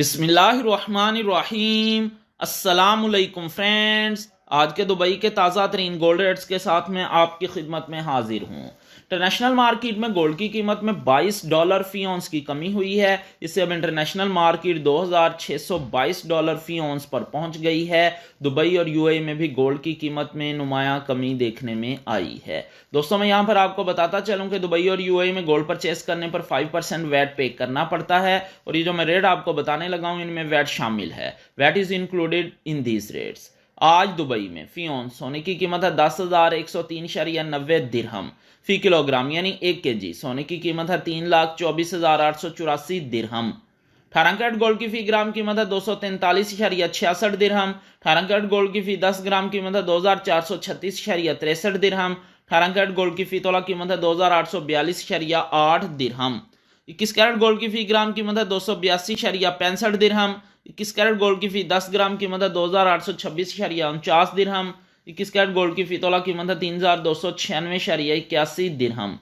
बिस्मिल्लाहिर्रहमानिर्रहीम। अस्सलामुअलैकुम फ्रेंड्स, आज के दुबई के ताज़ा तरीन गोल्ड रेट्स के साथ मैं आपकी खिदमत में हाजिर हूँ। इंटरनेशनल मार्केट में गोल्ड की कीमत में $22 फी औंस की कमी हुई है। इससे अब इंटरनेशनल मार्केट $2622 फी औंस पर पहुंच गई है। दुबई और यूएई में भी गोल्ड की कीमत में नुमाया कमी देखने में आई है। दोस्तों, मैं यहाँ पर आपको बताता चलूँ कि दुबई और यूएई में गोल्ड परचेस करने पर 5% वैट पे करना पड़ता है और ये जो मैं रेट आपको बताने लगा हूँ इनमें वैट शामिल है। VAT is included in these rates. आज दुबई में फी औंस सोने की कीमत है 10,103.90 दिरहम फी किलोग्राम, यानी 1 kg सोने की कीमत है 3,24,884 दिरहम। 18 कैरेट गोल्ड की फी ग्राम कीमत है 243.66 दिरहम। 18 कैरेट गोल्ड की फी 10 ग्राम कीमत है 2,436.63 दिरहम। 18 कैरेट गोल्ड की फी तोला कीमत है 2,842.8 दिरहम। 21 कैरेट गोल्ड की फी ग्राम कीमत है 282.65 दिरहम। 21 कैरेट गोल्ड की फी 10 ग्राम कीमत है 2,826.49 दिरहम। 21 कैरेट गोल्ड की फी तोला कीमत है 3,296.81 दिरहम।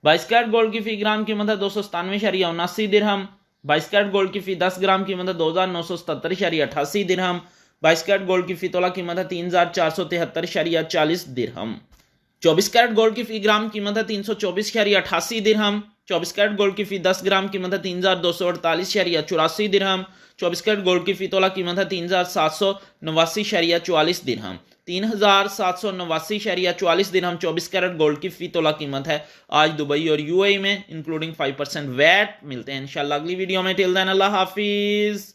22 कैरेट गोल्ड की फी ग्राम कीमत है 297.79 दिरहम। 22 कैरेट गोल्ड की फी 10 ग्राम कीमत है 2,977.88 दिरहम। 22 कैरेट गोल्ड की फी तोला कीमत है 3,473.40 दिरहम। 24 कैरेट गोल्ड की फी ग्राम कीमत है 324.88 दिरहम। 24 कैरेट गोल्ड की फी 10 ग्राम कीमत है 3,248.84 दिरहम। 24 कैरेट गोल्ड की फी तोला कीमत है 3,789.44 दिरहम। 3,789.44 दिरहम 24 कैरेट गोल्ड की फी तोला कीमत है आज दुबई और यूएई में, इंक्लूडिंग 5% वैट। मिलते हैं इंशाल्लाह अगली वीडियो में। टिल देन अल्लाह हाफिज।